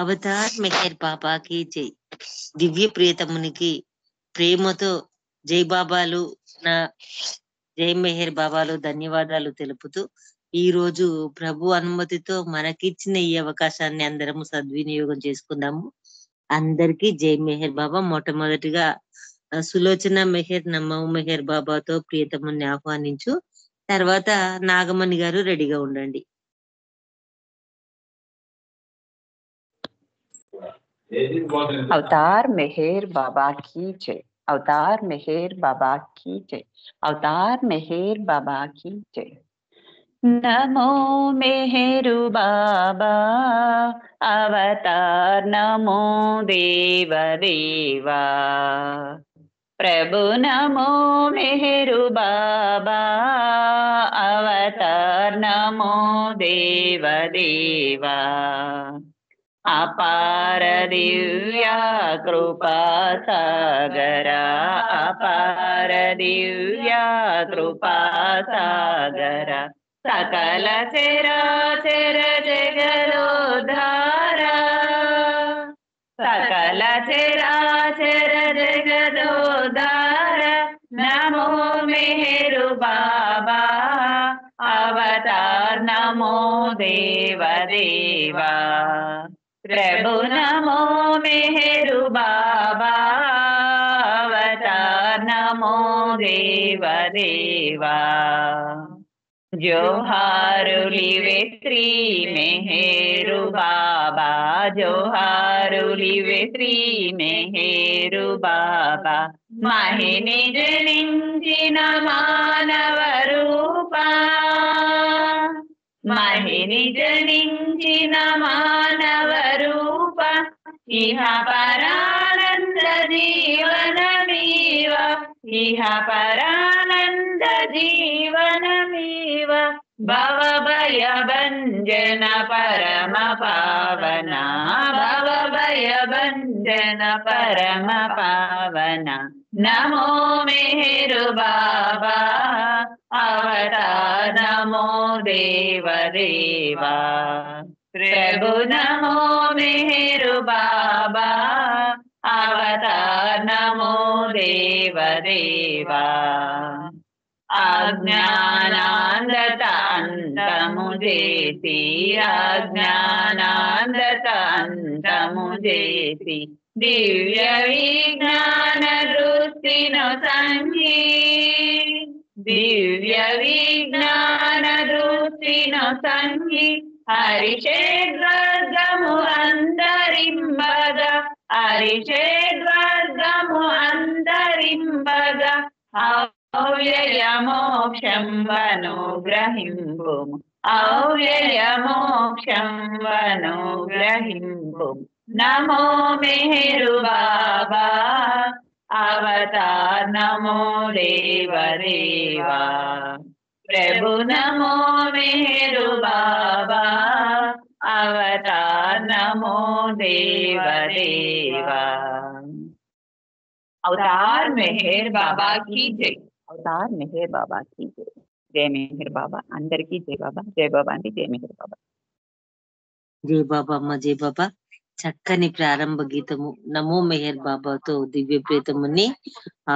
Avatar Meher బాబాకి జై. దివ్య ప్రియతమునికి ప్రేమతో జై బాబాలు, నా జై మెహర్ బాబాలు ధన్యవాదాలు తెలుపుతూ ఈ రోజు ప్రభు అనుమతితో మనకిచ్చిన ఈ అవకాశాన్ని అందరము సద్వినియోగం చేసుకుందాము. అందరికీ జై మెహర్ బాబా. మొట్టమొదటిగా సులోచన మెహర్, నమ్మవు మెహర్ బాబాతో ప్రియతముని ఆహ్వానించు. తర్వాత నాగమణి గారు రెడీగా ఉండండి. अवतार मेहर बाबा की जय। अवतार मेहर बाबा की जय। अवतार मेहर बाबा की जय। नमो मेहरु बाबा अवतार, नमो देव देवा प्रभु, नमो मेहरु बाबा अवतार, नमो देव देवा अपार दिव्या कृपा सागरा, अपार दिव्या कृपा सागरा सकल चराचर जगदोद्धारा, सकल चराचर जगदोद्धारा नमो मेहरु बाबा अवतार, नमो देव देवा प्रभु, नमो मेहरु बाबा अवतार, नमो देव देवा जोहारुलिवे श्री मेहरु बाबा, जोहारुलिवे श्री मेहरु बाबा महिनि जनिंचिन मानव रूपा, महिनि जनिंचिन मानव रूप इह परानंद जीवनमीव, इह परानंद जीवनमीव भवभय भंजन परम पावना, भवभय भंजन परम पावना नमो मेहरु बाबा अवतार, नमो देव देवा प्रभु, नमो मेहरु बाबा अवतार, नमो देव देवा अज्ञानांधत अंतमुजेति, अज्ञानांधत अंतमुजेति दिव्य विज्ञान दृष्टिनो संगी, दिव्य विज्ञान दृष्टिनो संगी हरिषेद्वर्गमु अंतरिंबग, हरिषेद्वर्गमु अंतरिंबग अव्यय मोक्षं वनुग्रहिंपुम्, अव्यय मोक्षं वनुग्रहिंपुम् नमो मेहरु बाबा अवतार, नमो देव देवा प्रभु, नमो मेहरु बाबा अवतार, नमो देव देवा अवतार मेहर बाबा की जय। अवतार मेहर बाबा की जय। जय मेहर बाबा अंदरिकी जय बाबा, जय बाबा अंడి जय मेहर बाबा। జై బాబా అమ్మ, జై బాబా. చక్కని ప్రారంభ గీతము నమో మెహర్ బాబాతో దివ్య ప్రియతముని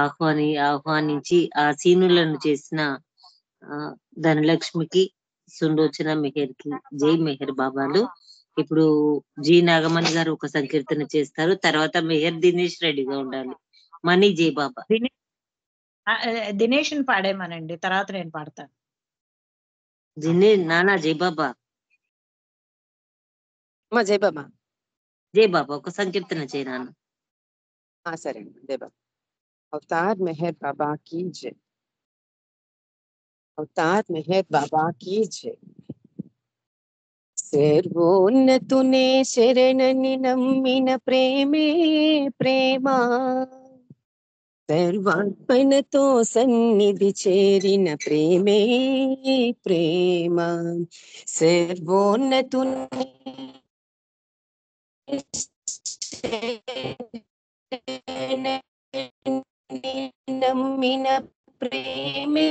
ఆహ్వానించి ఆ సీనులను చేసిన ధనలక్ష్మికి, సుండోచన మెహర్ కి జై మెహర్ బాబాలు. ఇప్పుడు జి నాగమణి గారు ఒక సంకీర్తన చేస్తారు. తర్వాత మెహర్ దినేష్ రెడీగా ఉండాలి. మణి జై బాబా. దినేష్ పాడేమనండి, తర్వాత నేను పాడతాను. నానా జై బాబా. జై బాబా. జై బాబా ఒక సంకీర్తన చేయనాను. సరే జై బాబా. అవతార్ మెహర్ బాబా की जय। అవతార్ మెహర్ బాబా की जय। సర్వోన్నతునే శరణని నమ్మిన ప్రేమే ప్రేమ, సర్వాత్మనతో సన్నిధి చేరిన ప్రేమే ప్రేమ, సర్వోన్నతునే నమ్మిన ప్రేమే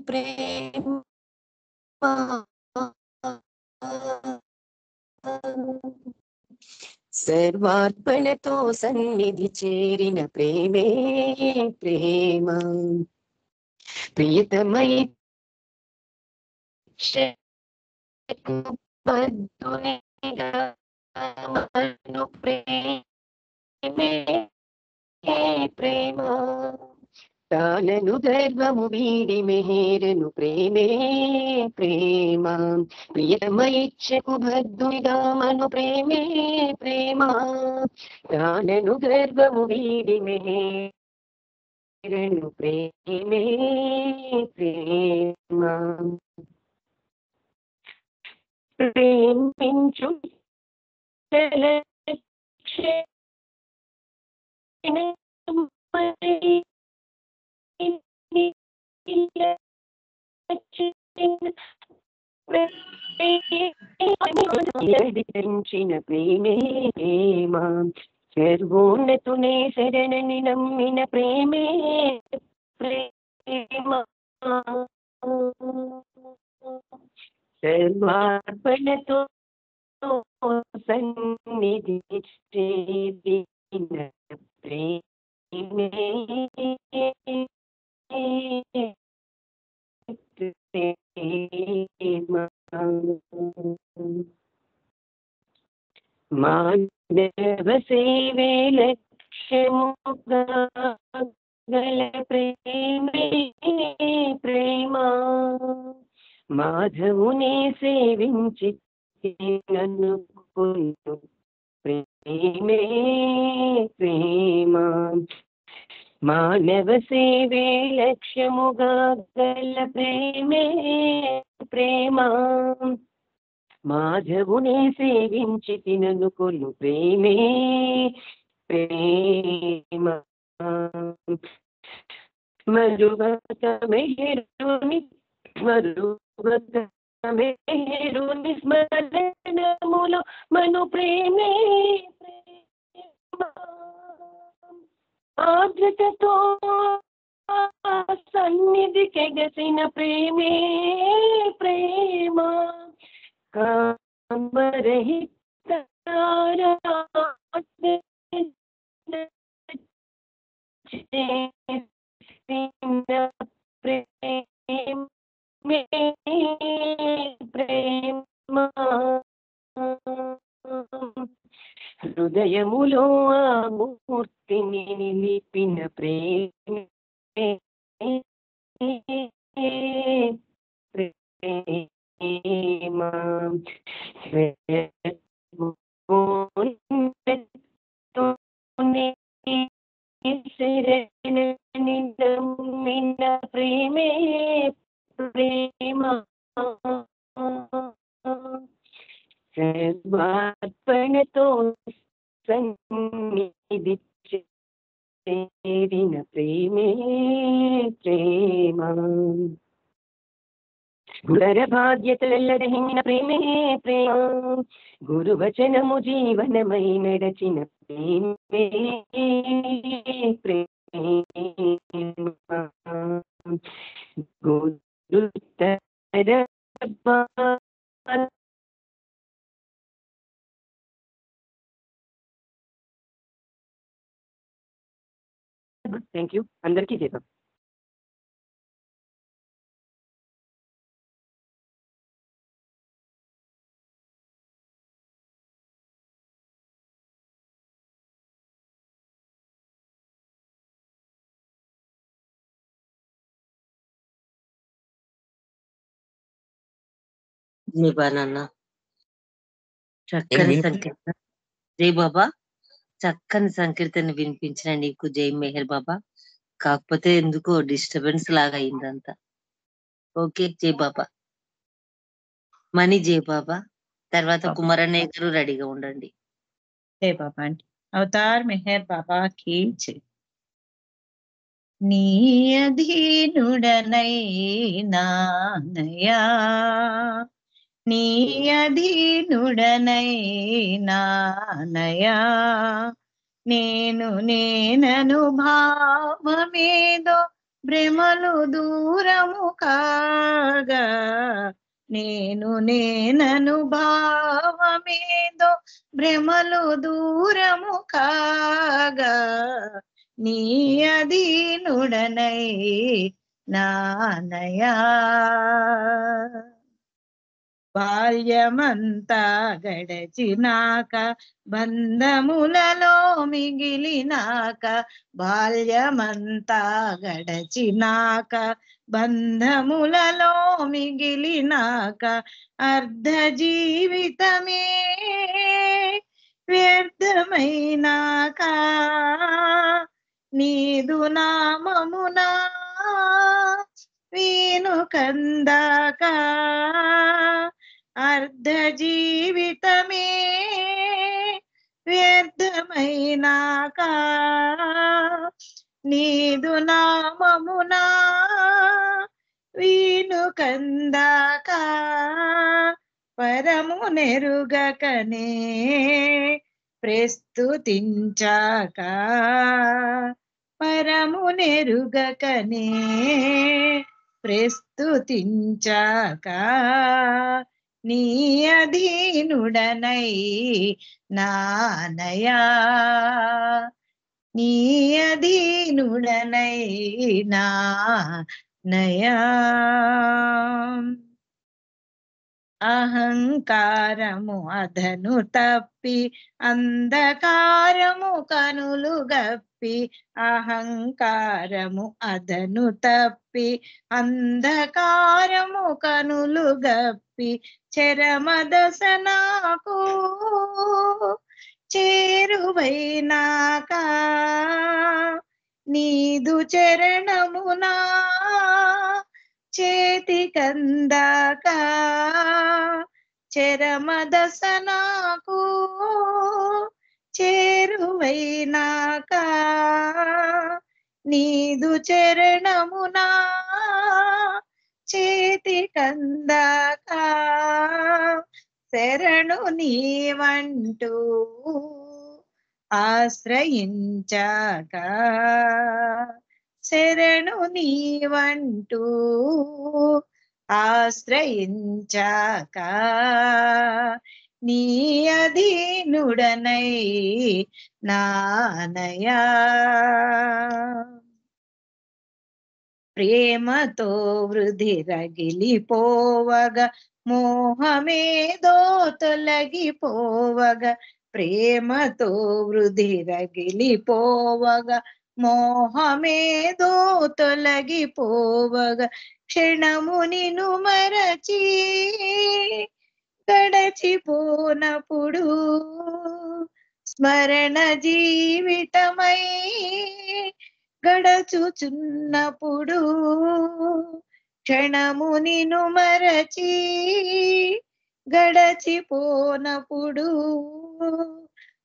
ప్రేమ, సర్వార్పణతో సన్నిధి చేరిన ప్రేమే ప్రేమ. ప్రియతమై ప్రేమే ప్రేమ. తానను గర్వము వీడి మెహేరను ప్రేమే ప్రేమ. ప్రియతమైచ్చకు భద్రునిగా మను ప్రేమే ప్రేమ. తానను గర్వము వీడి మెహేరను ప్రేమే ప్రేమ. ప్రేమించు పెంచిన ప్రేమే ప్రేమ. సర్వోన్నతునే శరణని నమ్మిన ప్రేమే ప్రేమ. సర్వార్పణతో సన్నిధి చేరిన ప్రేమే ప్రేమ. మానవ సేవే లక్ష్యముగా గల ప్రేమే ప్రేమ. మాధవుని సేవించి నన్నుకును ప్రేమే ప్రేమ. మానవ సేవే లక్ష్యముగా గల ప్రేమే ప్రేమ. మాధవుని సేవించి తిననుకొను ప్రేమే ప్రేమ. మరువక మెహరుని మెహరుని స్మరణములో మను ప్రేమే ప్రేమ. ఆర్ద్రతతో సన్నిధి కెగసిన ప్రేమే ప్రేమ. కామరహిత ప్రేమే ప్రేమ. హృదయములో ఆ మూర్తిని నిలిపిన ప్రేమే ప్రేమ. శరణని నమ్మిన ప్రేమే ప్రేమ. సర్వార్పణతో సన్నిధి చేరిన ప్రేమే ప్రేమ. గుర బాధ్యతలెల్లదహిన ప్రేమే ప్రేమ. గురువచనము జీవనమై నడచిన ప్రేమే ప్రేమ. గురుతర థ్యాంక్ యూ. అందరికీ చేద్దాం. జై బా నాన్న. చక్కని సంకీర్తన. జై బాబా. చక్కని సంకీర్తన వినిపించిన నీకు జై మెహర్ బాబా. కాకపోతే ఎందుకో డిస్టర్బెన్స్ లాగా అయిందంతా. ఓకే జై బాబా. మణి జై బాబా. తర్వాత కుమారన్నయ్య గారు రెడీగా ఉండండి. జై బాబా అండి. అవతార్ మెహర్ బాబా కీ జై. నీ అధీనుడనై నానయా, నీ అధీనుడనై నానయా, నేను నేనను భావమేదో భ్రమలు దూరము కాగా, నేను నేనను భావమేదో భ్రమలు దూరము కాగా నీ అధీనుడనై నానయా బాల్యమంతా గడచినాక బంధములలో మిగిలినాక బాల్యమంతా గడచినాక బంధములలో మిగిలినాక అర్ధ జీవితమే వ్యర్థమైనాక నీదు నామమునా వీను కందాక అర్ధ జీవితమే వ్యర్థమైనాక నీదు నామమునా వీను కందాక పరము నెరుగకనే ప్రస్తుతించాక పరము నెరుగకనే ప్రస్తుతించాక నీ అధీనుడనై నానయా నీ అధీనుడనై నానయా అహంకారము అధను తప్పి అంధకారము కనులు గప్పి అహంకారము అధను తప్పి అంధకారము కనులు గప్పి చరమదశ నాకు చేరువైనాక నీదు చరణమునా చేతి కందాక చరమదశ నాకు చేరువైనాక నీదు చరణమునా చేతి కందాక శరణు నీవంటూ ఆశ్రయించాక శరణు నీవంటూ ఆశ్రయించాక నీ అధీనుడనై నానయా ప్రేమతో వృధి రగిలిపోవగా మోహమేదో తొలగిపోవగా ప్రేమతో వృధి రగిలిపోవగా మోహమేదో తొలగిపోవగా క్షణము నిన్ను మరచి గడచిపోనప్పుడు స్మరణ జీవితమై గడచుచున్నప్పుడు క్షణము నిన్ను మరచి గడచిపోనప్పుడు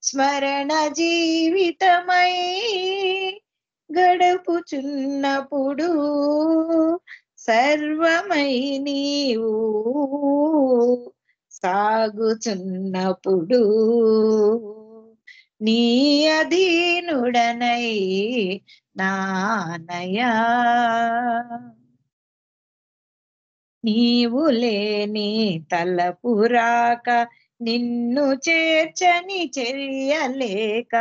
స్మరణ జీవితమై గడుపుచున్నప్పుడు సర్వమై నీవు సాగుచున్నప్పుడు నీ అధీనుడనై నానయా నీవు లేని తలపురాక నిన్ను చేర్చని చెయ్యలేక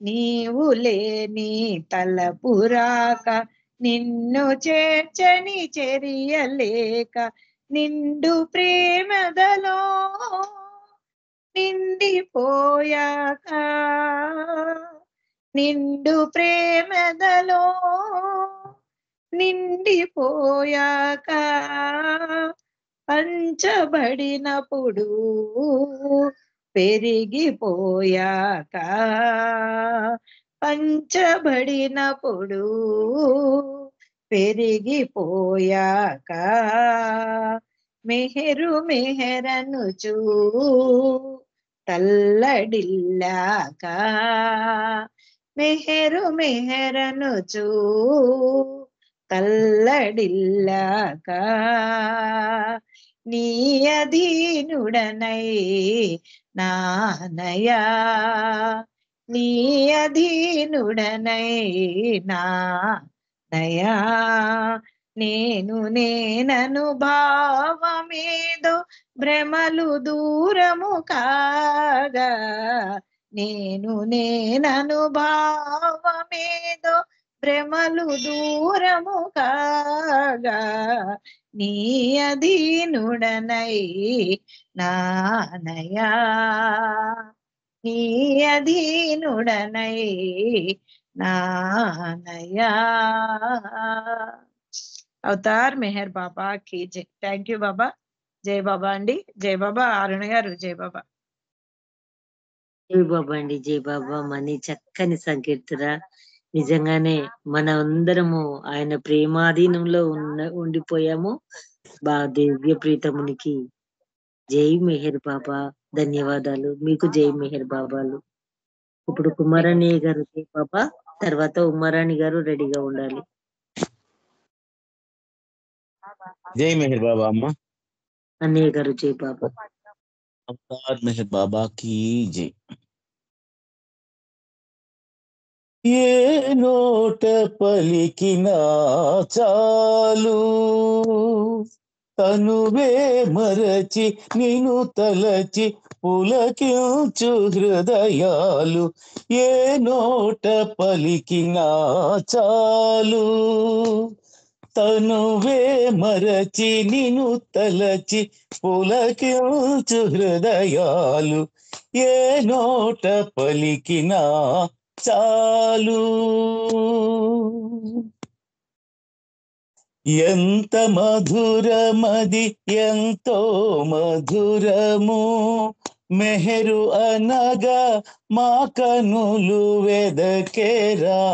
నీవు లేని తలపురాక నిన్ను చేర్చని చెరియలేక నిండు ప్రేమదలో నిండిపోయాక నిండు ప్రేమదలో నిండిపోయాక పంచబడినప్పుడు పెరిగిపోయాక పంచబడినప్పుడు పెరిగిపోయాక మెహరు మెహరనుచూ తల్లడిల్లాక మెహరు మెహరనుచూ తల్లడిల్లాక నీ అధీనుడనై నానయా నీ అధీనుడనై నానయా నేను నేనను భావమేదో భ్రమలు దూరము కాగా నేను నేనను భావమేదో భ్రమలు దూరము కాగా నీ అధీనుడనై నానయా నీ అధీనుడనై నానయా. అవతార్ మెహర్ బాబా కి జై. థ్యాంక్ యూ బాబా. జై బాబా అండి. జై బాబా. అరుణ గారు జై బాబా. జై బాబా అండి. జై బాబా. మనీ చక్కని సంకీర్తన. నిజంగానే మన అందరము ఆయన ప్రేమాధీనంలో ఉండిపోయాము. దివ్య ప్రీతమునికి జై మెహర్ బాబా. ధన్యవాదాలు మీకు. జై మెహర్ బాబాలు. ఇప్పుడు కుమారాణి గారు జై బాబా, తర్వాత ఉమారాణి గారు రెడీగా ఉండాలి. జై మెహర్ బాబా అమ్మ. అన్నయ్య గారు జై బాబా. అవతార్ మెహర్ బాబా కీ జై. ఏ నోట పలికినా చాలు తనువే మరచి నిను తలచి పులకించు హృదయాలు. ఏ నోట పలికినా చాలు తనువే మరచి నిను తలచి పులకించు హృదయాలు. ఏ నోట పలికినా చాలు. ఎంత మధురమది ఎంతో మధురము మెహరు అనగా మా కనులు వెదకేరా.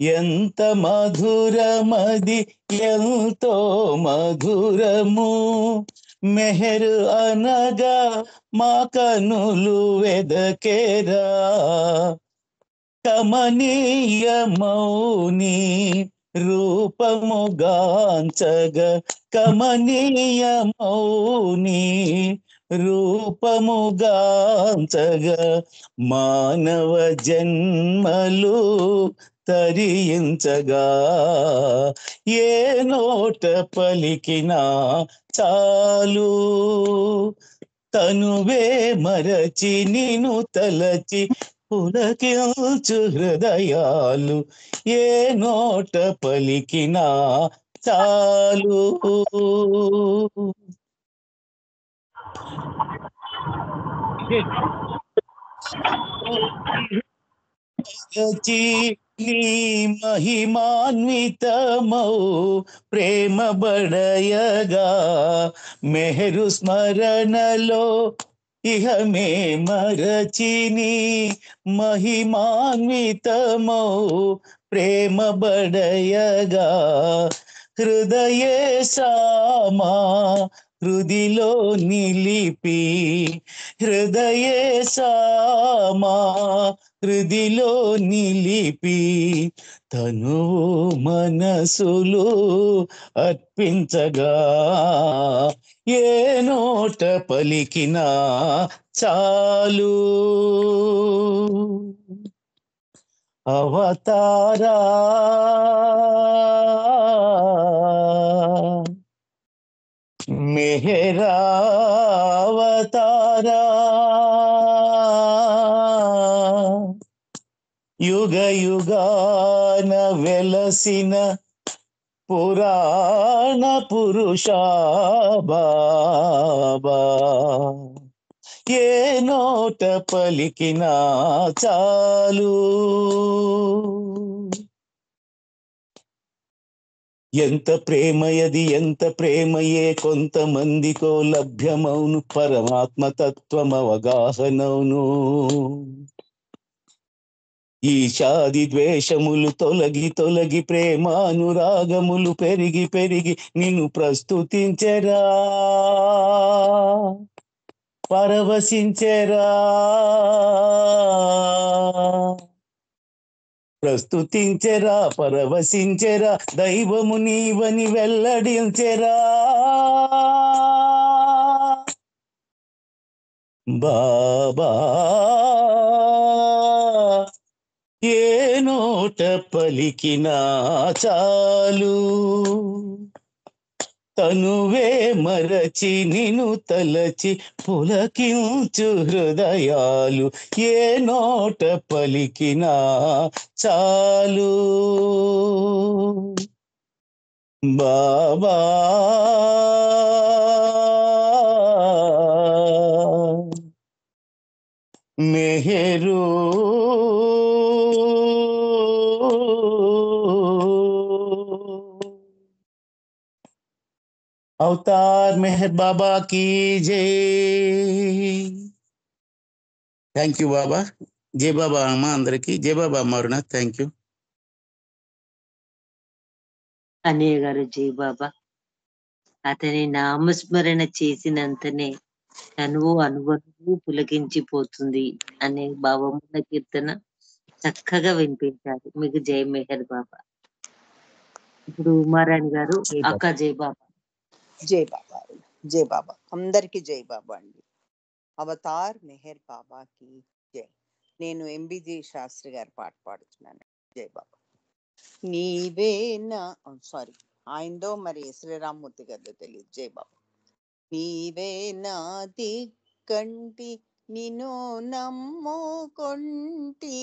ఎంత మధురమది ఎంతో మధురము మెహరు అనగా మా కనులు వెదకేరా. కమనీయమౌని రూపముగాంచగ కమనీయమౌని రూపముగాంచగ మానవ జన్మలు తరించగా. ఏ నోట పలికినా చాలు తనువే మరచి నిను తలచి పులకించు హృదయాలు. ఏ నోట పలికినా చాలు. నీ మహిమాన్వితమౌ ప్రేమ బడయగా మెహరు స్మరణలో ఇహమే మరచిని. మహిమాన్వితమౌ ప్రేమ బడయగా హృదయే సామా హృదిలో నిలిపి. హృదయే సామా హృదిలో నిలిపి తను మనసులు అర్పించగా. ఏ నోట పలికినా చాలు. అవతారా మెహరావతారా యుగ యుగాన వెలసిన పురాణ పురుషా బాబా. ఏ నోట పలికినా చాలు. ఎంత ప్రేమయది ఎంత ప్రేమయే కొంతమందికో లభ్యమౌను పరమాత్మ తత్వం అవగాహనౌను. ఈశాది ద్వేషములు తొలగి తొలగి ప్రేమానురాగములు పెరిగి పెరిగి నిన్ను ప్రస్తుతించెరా పరవశించెరా. ప్రస్తుతించెరా పరవశించెరా దైవము నీవని వెల్లడించెరా. బాబా ఏ నోట పలికినా చాలు తనువే మరచి నిను తలచి పులకించు హృదయాలు ఏ నోట పలికినా చాలు బాబా మెహరు అవతార్ మెహర్ బాబా కీ జై. థ్యాంక్ యూ బాబా. జై బాబా అమ్మ అందరికి. జై బాబా అమ్మ. Thank you. అన్నయ్య గారు జై బాబా. అతని నామస్మరణ చేసినంతనే తనువు అనుభవము పులకించిపోతుంది అనే భావమున్న కీర్తన చక్కగా వినిపించారు. మీకు జై మెహర్ బాబా. ఇప్పుడు ఉమారాణి గారు. అక్క జై బాబా. జై బాబా. జై బాబా. అందరికి జై బాబా అండి. అవతార్ మెహర్ బాబాకి జై. నేను ఎంబిజి శాస్త్రి గారి పాట పాడుతున్నాను. జై బాబా. నీవే నా సారీ ఆయనదో మరి శ్రీరామ్మూర్తి గారిదో తెలియదు. జై బాబా. నీవే నా దిక్కంటి నిన్ను నమ్ముకొంటి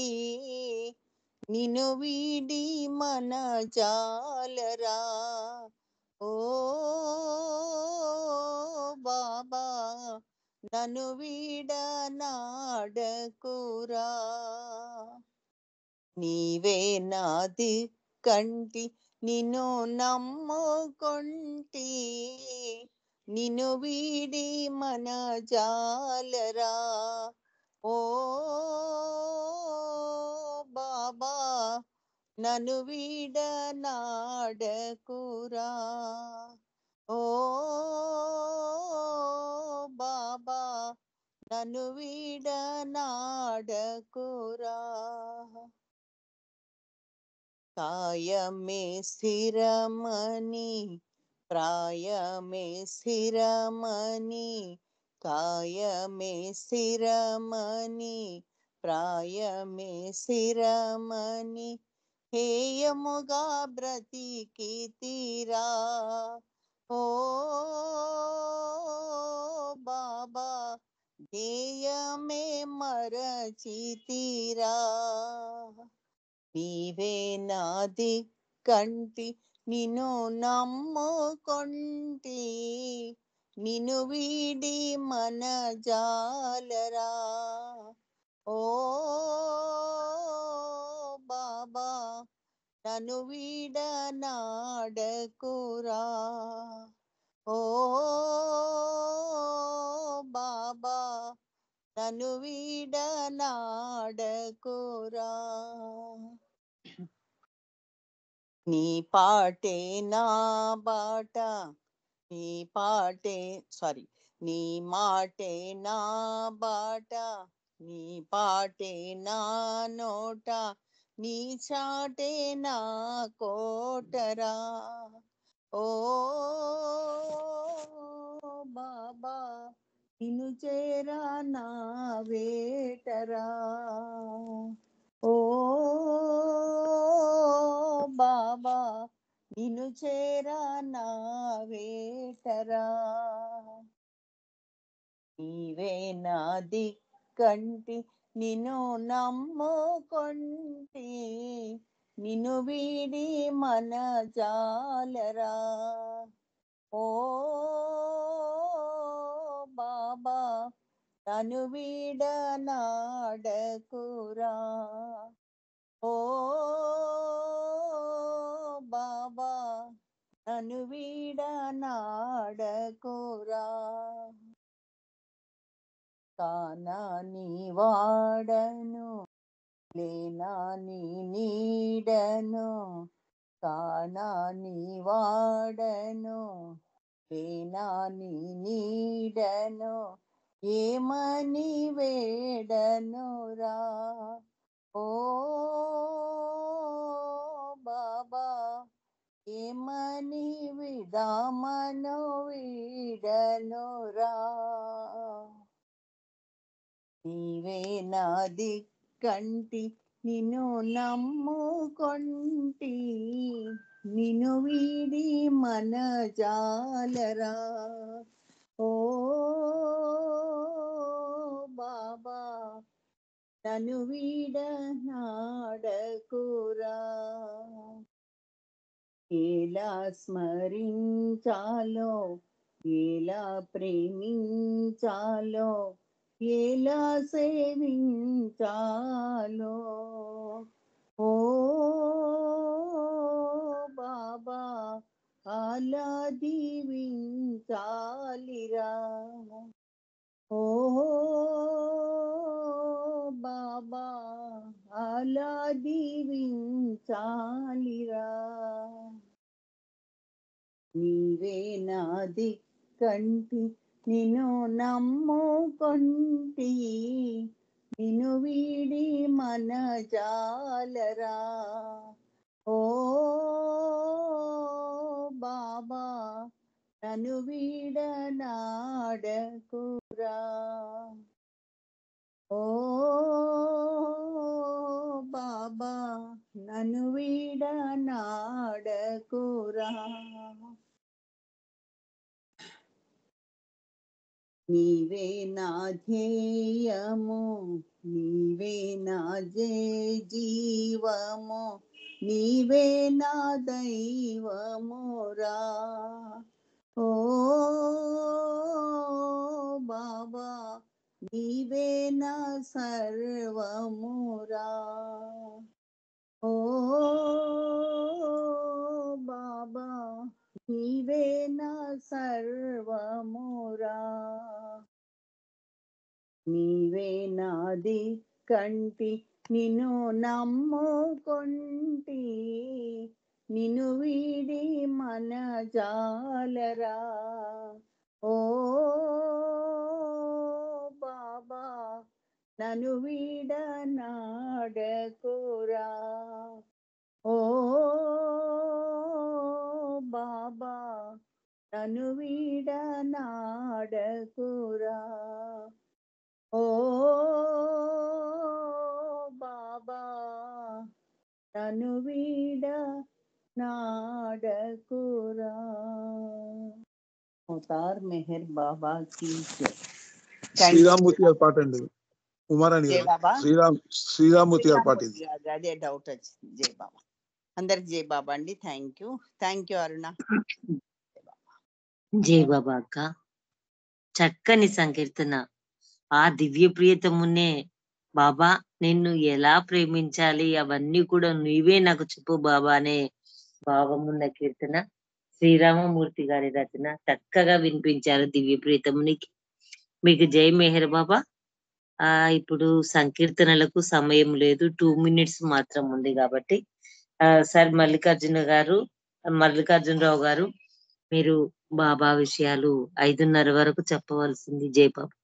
నిన్ను వీడి మన జాలరా ఓ బాబా నన్ను వీడనాడకురా నీవే నాది కంటి నిన్ను నమ్ముకొంటి నిన్ను వీడి మన జాలరా ఓ బాబా నన్ను వీడనాడకురా ఓ బాబా నన్ను వీడనాడకురా కాయమే స్థిరమని ప్రాయమే స్థిరమని కాయమే స్థిరమని ప్రాయమే స్థిరమని హేయముగా బ్రతికి తీరా ఓ బాబా ధ్యేయమే మరచితీరా నీవే నాది కంటి నిన్ను నమ్ముకొంటి నిన్ను వీడి మన జాలరా ఓ బాబా నన్ను వీడనాడకురా ఓ బాబా నన్ను వీడనాడకురా నీ పాటే నా బాట నీ పాటే నీ మాటే నా బాట నీ పాటే నా నోట నీ చాటే నా కోటరా ఓ బాబా నిన్ను చేరా నా వేటరా ఓ బాబా నిన్ను చేరా నా వేటరా నీవే నా దిక్కంటి నిన్ను నమ్ముకొంటి నిన్ను వీడి మన జాలరా ఓ బాబా నన్ను వీడనాడకురా ఓ బాబా నన్ను వీడనాడకురా కానా నీ వాడను లేనా నీ నీడను కానా నీ వాడను లేనా నీ నీడను ఏమని వేడనురా ఓ బాబా ఏమని విడామను వీడనురా నీవే నాది కంటి నిన్ను నమ్ముకొంటి నిన్ను వీడి మన జాలరా ఓ బాబా నన్ను వీడనాడకురా ఎలా స్మరించాలో ఎలా ప్రేమించాలో ఎలా సేవించాలో ఓ బాబా అలా దీవించాలిరా ఓ బాబా అలా దీవించాలిరా నీవే నాది కంటి నిన్ను నమ్ముకొంటి నిన్ను వీడి మన జాలరా ఓ బాబా నన్ను వీడనాడకురా ఓ బాబా నన్ను వీడనాడకురా నీవే నా ధ్యేయము నీవే నా జీవము నీవే నా దైవమురా ఓ బాబా నీవే నా సర్వమురా ఓ బాబా నీవే నా సర్వమురా నీవే నాది కంటి నిన్ను నమ్ముకొంటి నిన్ను వీడి మన జాలరా ఓ బాబా నన్ను వీడనాడకురా ఓ బాబా నన్ను వీడనాడకురా ఓ బాబా నన్ను వీడనాడకురా అవతార్ మెహర్ బాబా की जय శ్రీరామ్మూర్తి గారి పాట అండి ఉమారాణి జై గారు బాబా శ్రీరామ్మూర్తి గారి పాట ఇది. అదే డౌట్ వచ్చింది. జై బాబా అందరికి జై బాబా అండి. థ్యాంక్ యూ అరుణ. జై బాబా అక్క. చక్కని సంకీర్తన. ఆ దివ్య ప్రియతమునే బాబా నిన్ను ఎలా ప్రేమించాలి అవన్నీ కూడా నీవే నాకు చెప్పు బాబా అనే భావమున్న కీర్తన. శ్రీరామమూర్తి గారి రచన. చక్కగా వినిపించారు దివ్య ప్రియతమునికి. మీకు జై మెహర్ బాబా. ఇప్పుడు సంకీర్తనలకు సమయం లేదు, 2 minutes మాత్రం ఉంది కాబట్టి సార్ మల్లికార్జునరావు గారు మీరు బాబా విషయాలు 5:30 వరకు చెప్పవలసింది. జై బాబా.